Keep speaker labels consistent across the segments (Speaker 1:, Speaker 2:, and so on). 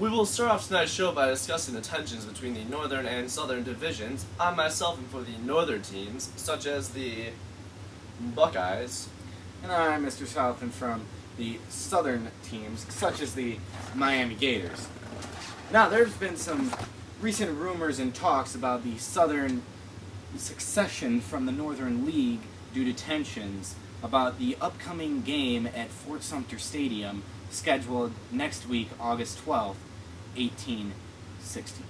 Speaker 1: We will start off tonight's show by discussing the tensions between the Northern and Southern divisions. I myself am for the Northern teams, such as the Buckeyes.
Speaker 2: And I'm Mr. Southland from the Southern teams, such as the Miami Gators. Now, there's been some recent rumors and talks about the Southern succession from the Northern League due to tensions about the upcoming game at Fort Sumter Stadium, scheduled next week, August 12th, 1860.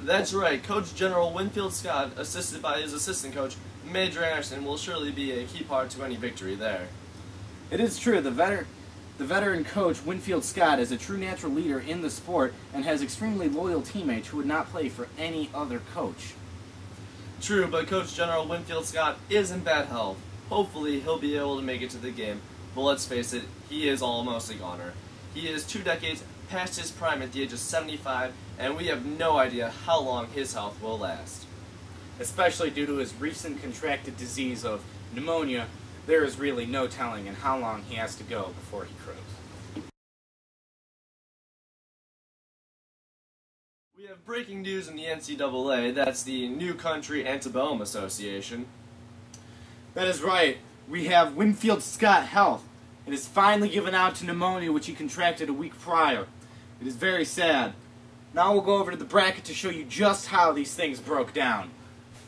Speaker 1: That's right. Coach General Winfield Scott, assisted by his assistant coach, Major Anderson, will surely be a key part to any victory there.
Speaker 2: It is true. The veteran coach, Winfield Scott, is a true natural leader in the sport and has extremely loyal teammates who would not play for any other coach.
Speaker 1: True, but Coach General Winfield Scott is in bad health. Hopefully, he'll be able to make it to the game, but let's face it, he is almost a goner. He is 2 decades past his prime at the age of 75, and we have no idea how long his health will last.
Speaker 2: Especially due to his recent contracted disease of pneumonia, there is really no telling in how long he has to go before he croaks.
Speaker 1: We have breaking news in the NCAA. That's the New Country Antebellum Association.
Speaker 2: That is right. We have Winfield Scott Health. It is finally given out to pneumonia, which he contracted a week prior. It is very sad. Now we'll go over to the bracket to show you just how these things broke down.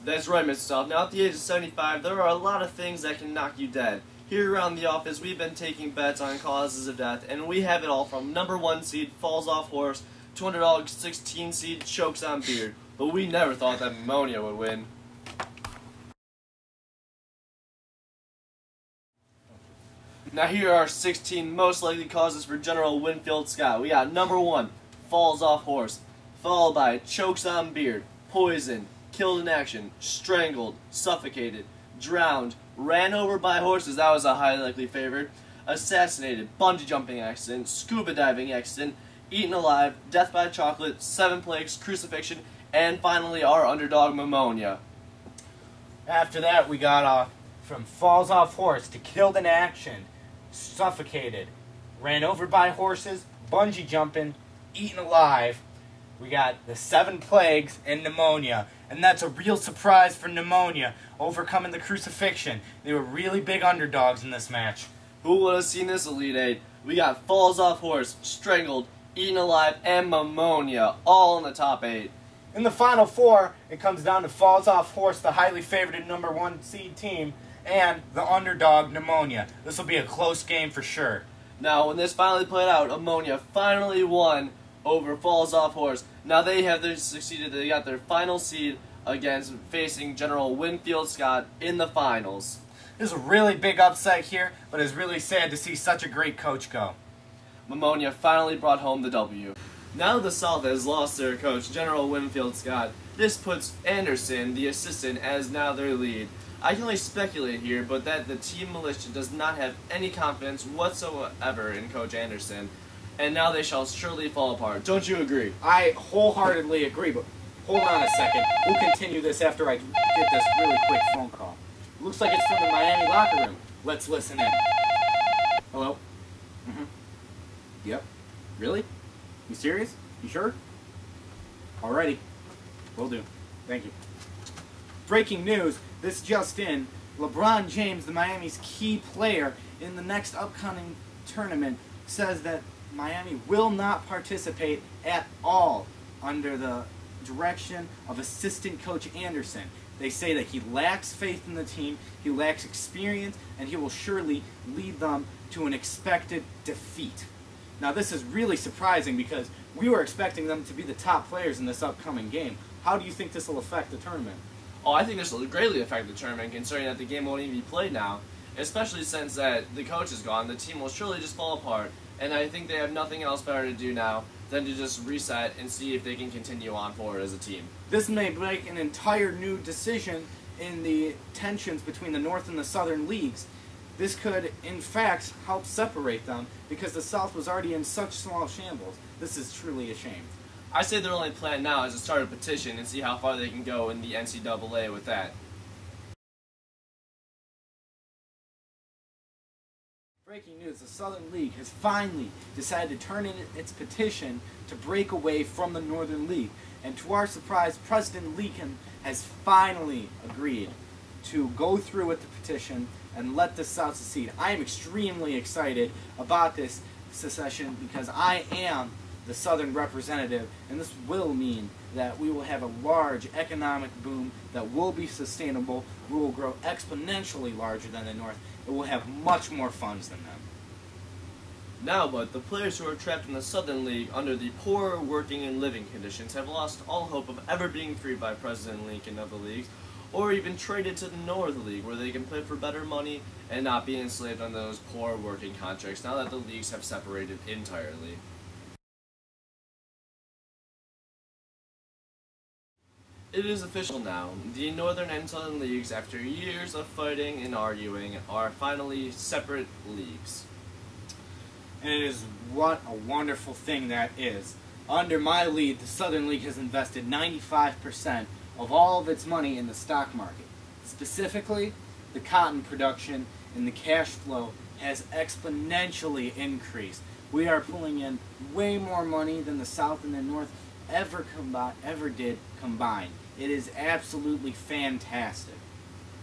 Speaker 1: That's right, Mr. South. Now, at the age of 75, there are a lot of things that can knock you dead. Here around the office, we've been taking bets on causes of death, and we have it all from number 1 seed, falls off horse, to underdog 16 seed, chokes on beard. But we never thought that pneumonia would win. Now, here are 16 most likely causes for General Winfield Scott. We got number 1, falls off horse, followed by chokes on beard, poison, killed in action, strangled, suffocated, drowned, ran over by horses, that was a highly likely favorite, assassinated, bungee jumping accident, scuba diving accident, eaten alive, death by chocolate, 7 plagues, crucifixion, and finally our underdog pneumonia.
Speaker 2: After that, we got from falls off horse to killed in action, suffocated, ran over by horses, bungee jumping, eaten alive. We got the 7 plagues and pneumonia. And that's a real surprise for pneumonia, overcoming the crucifixion. They were really big underdogs in this match.
Speaker 1: Who would have seen this Elite 8? We got falls off horse, strangled, eaten alive, and pneumonia, all in the top 8.
Speaker 2: In the final 4, it comes down to falls off horse, the highly favored number 1 seed team, and the underdog pneumonia. This will be a close game for sure.
Speaker 1: Now, when this finally played out, pneumonia finally won over falls off horse. Now they have succeeded. They got their final seed against facing General Winfield Scott in the finals.
Speaker 2: This is a really big upset here, but it's really sad to see such a great coach go.
Speaker 1: Pneumonia finally brought home the W. Now the South has lost their coach, General Winfield Scott. This puts Anderson, the assistant, as now their lead. I can only speculate here, but that the team militia does not have any confidence whatsoever in Coach Anderson, and now they shall surely fall apart. Don't you agree?
Speaker 2: I wholeheartedly agree, but hold on a second. We'll continue this after I get this really quick phone call. Looks like it's from the Miami locker room. Let's listen in. Hello? Yep. Really? You serious? You sure? Alrighty. Will do. Thank you. Breaking news, this just in. LeBron James, the Miami's key player in the next upcoming tournament, says that Miami will not participate at all under the direction of assistant coach Anderson. They say that he lacks faith in the team, he lacks experience, and he will surely lead them to an expected defeat. Now, this is really surprising because we were expecting them to be the top players in this upcoming game. How do you think this will affect the tournament?
Speaker 1: Oh, I think this will greatly affect the tournament, considering that the game won't even be played now. Especially since that the coach is gone, the team will surely just fall apart. And I think they have nothing else better to do now than to just reset and see if they can continue on forward as a team.
Speaker 2: This may make an entire new decision in the tensions between the North and the Southern leagues. This could, in fact, help separate them because the South was already in such small shambles. This is truly a shame.
Speaker 1: I say their only plan now is to start a petition and see how far they can go in the NCAA with that.
Speaker 2: Breaking news, the Southern League has finally decided to turn in its petition to break away from the Northern League. And to our surprise, President Lincoln has finally agreed to go through with the petition and let the South secede. I am extremely excited about this secession because I am the Southern representative, and this will mean that we will have a large economic boom that will be sustainable. We will grow exponentially larger than the North. It will have much more funds than them.
Speaker 1: Now, but the players who are trapped in the Southern League under the poor working and living conditions have lost all hope of ever being freed by President Lincoln of the leagues, or even traded to the North League, where they can play for better money and not be enslaved on those poor working contracts now that the leagues have separated entirely. It is official now. The Northern and Southern Leagues, after years of fighting and arguing, are finally separate leagues.
Speaker 2: And it is what a wonderful thing that is. Under my lead, the Southern League has invested 95% of all of its money in the stock market. Specifically, the cotton production and the cash flow has exponentially increased. We are pulling in way more money than the South and the North ever did combined. It is absolutely fantastic.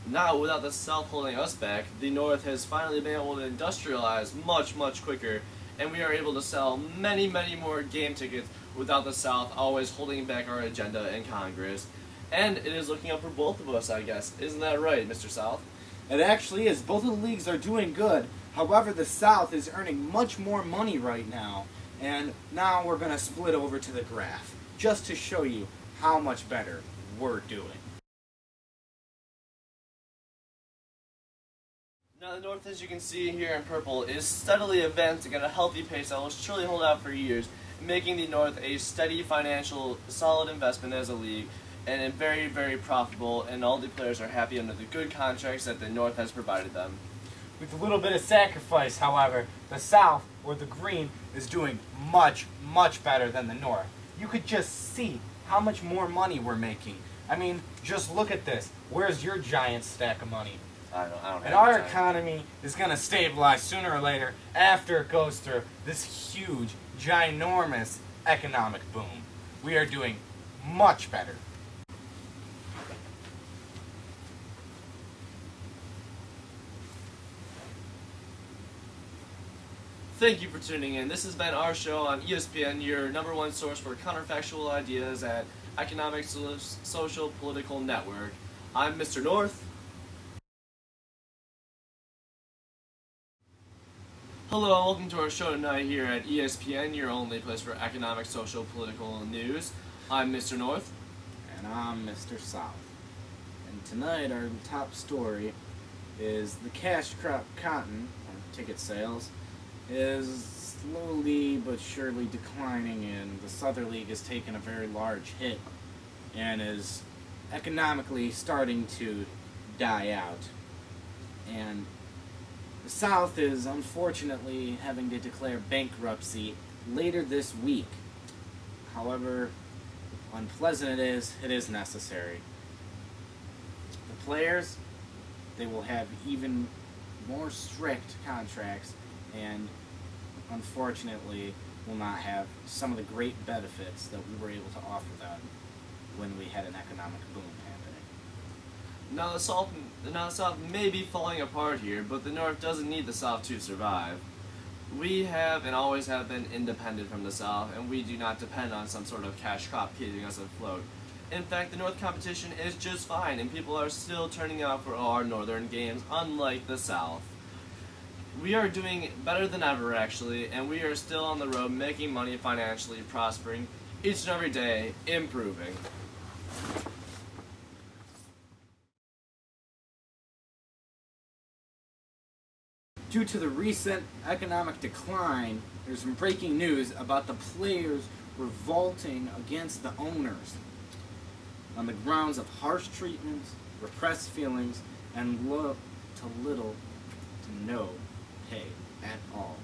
Speaker 1: Now, without the South holding us back, the North has finally been able to industrialize much quicker, and we are able to sell many more game tickets without the South always holding back our agenda in Congress. And it is looking up for both of us, I guess. Isn't that right, Mr. South?
Speaker 2: It actually is. Both of the leagues are doing good. However, the South is earning much more money right now. And now we're going to split over to the graph, just to show you how much better we're doing.
Speaker 1: Now the North, as you can see here in purple, is steadily advancing at a healthy pace that will surely hold out for years, making the North a steady financial, solid investment as a league, and very profitable, and all the players are happy under the good contracts that the North has provided them.
Speaker 2: With a little bit of sacrifice, however, the South, or the Green, is doing much better than the North. You could just see how much more money we're making. I mean, just look at this. Where's your giant stack of money?
Speaker 1: I don't have
Speaker 2: and our economy is going to stabilize sooner or later after it goes through this huge, ginormous economic boom. We are doing much better.
Speaker 1: Thank you for tuning in. This has been our show on ESPN, your #1 source for counterfactual ideas at economic, social, political network. I'm Mr. North. Hello, and welcome to our show tonight here at ESPN, your only place for economic, social, political news. I'm Mr. North.
Speaker 2: And I'm Mr. South. And tonight our top story is the cash crop cotton, or ticket sales, is slowly but surely declining, and the Southern League has taken a very large hit and is economically starting to die out. And the South is unfortunately having to declare bankruptcy later this week. However unpleasant it is necessary. The players, they will have even more strict contracts, and unfortunately will not have some of the great benefits that we were able to offer them when we had an economic boom happening.
Speaker 1: Now the South may be falling apart here, but the North doesn't need the South to survive. We have and always have been independent from the South, and we do not depend on some sort of cash crop keeping us afloat. In fact, the North competition is just fine, and people are still turning out for our Northern games, unlike the South. We are doing better than ever, actually, and we are still on the road making money, financially prospering, each and every day, improving.
Speaker 2: Due to the recent economic decline, there's some breaking news about the players revolting against the owners on the grounds of harsh treatments, repressed feelings, and little to no pay at all.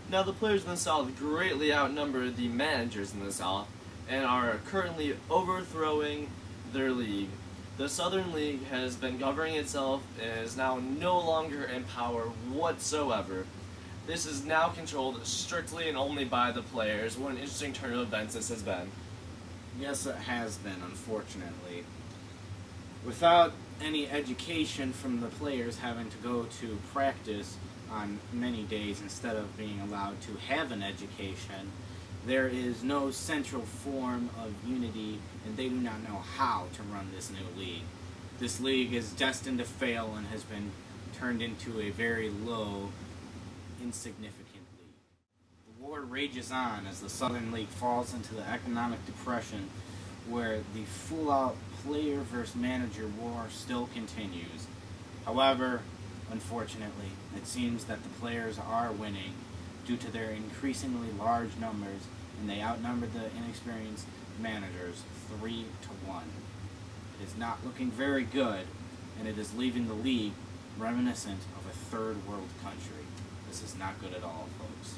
Speaker 1: Now the players in the South greatly outnumber the managers in the South and are currently overthrowing their league. The Southern League has been governing itself and is now no longer in power whatsoever. This is now controlled strictly and only by the players. What an interesting turn of events this has been.
Speaker 2: Yes, it has been, unfortunately. Without any education from the players having to go to practice on many days instead of being allowed to have an education, there is no central form of unity, and they do not know how to run this new league. This league is destined to fail and has been turned into a very low, insignificant league. The war rages on as the Southern League falls into the economic depression, where the full-out player versus manager war still continues. However, unfortunately, it seems that the players are winning due to their increasingly large numbers, and they outnumber the inexperienced managers 3-1. It is not looking very good, and it is leaving the league reminiscent of a third world country. This is not good at all, folks.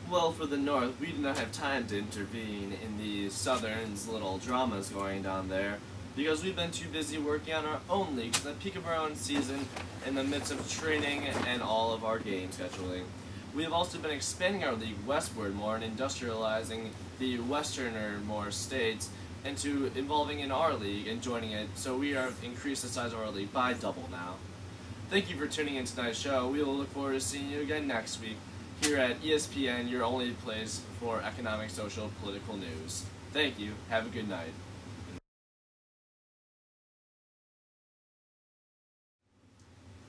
Speaker 1: Well, for the North, we do not have time to intervene in the Southern's little dramas going on there, because we've been too busy working on our own leagues at the peak of our own season in the midst of training and all of our game scheduling. We have also been expanding our league westward more and industrializing the westerner more states into involving in our league and joining it, so we have increased the size of our league by double now. Thank you for tuning in to tonight's show. We will look forward to seeing you again next week here at ESPN, your only place for economic, social, political news. Thank you. Have a good night.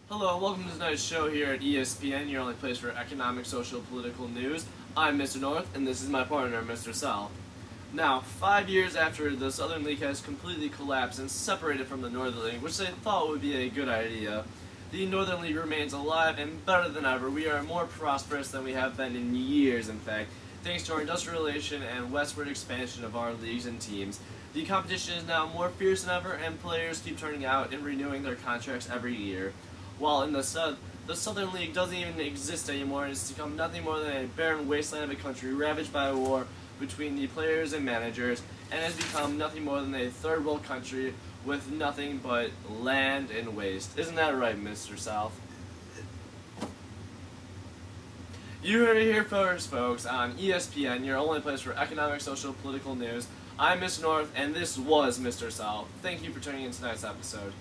Speaker 1: Hello, and welcome to tonight's show here at ESPN, your only place for economic, social, political news. I'm Mr. North, and this is my partner, Mr. South. Now, 5 years after the Southern League has completely collapsed and separated from the Northern League, which they thought would be a good idea, the Northern League remains alive and better than ever. We are more prosperous than we have been in years, in fact, thanks to our industrialization and westward expansion of our leagues and teams. The competition is now more fierce than ever, and players keep turning out and renewing their contracts every year. While in the Southern League doesn't even exist anymore, and it's become nothing more than a barren wasteland of a country ravaged by a war between the players and managers, and has become nothing more than a third world country with nothing but land and waste. Isn't that right, Mr. South? You heard it here first, folks, on ESPN, your only place for economic, social, political news. I'm Mr. North, and this was Mr. South. Thank you for tuning in to tonight's episode.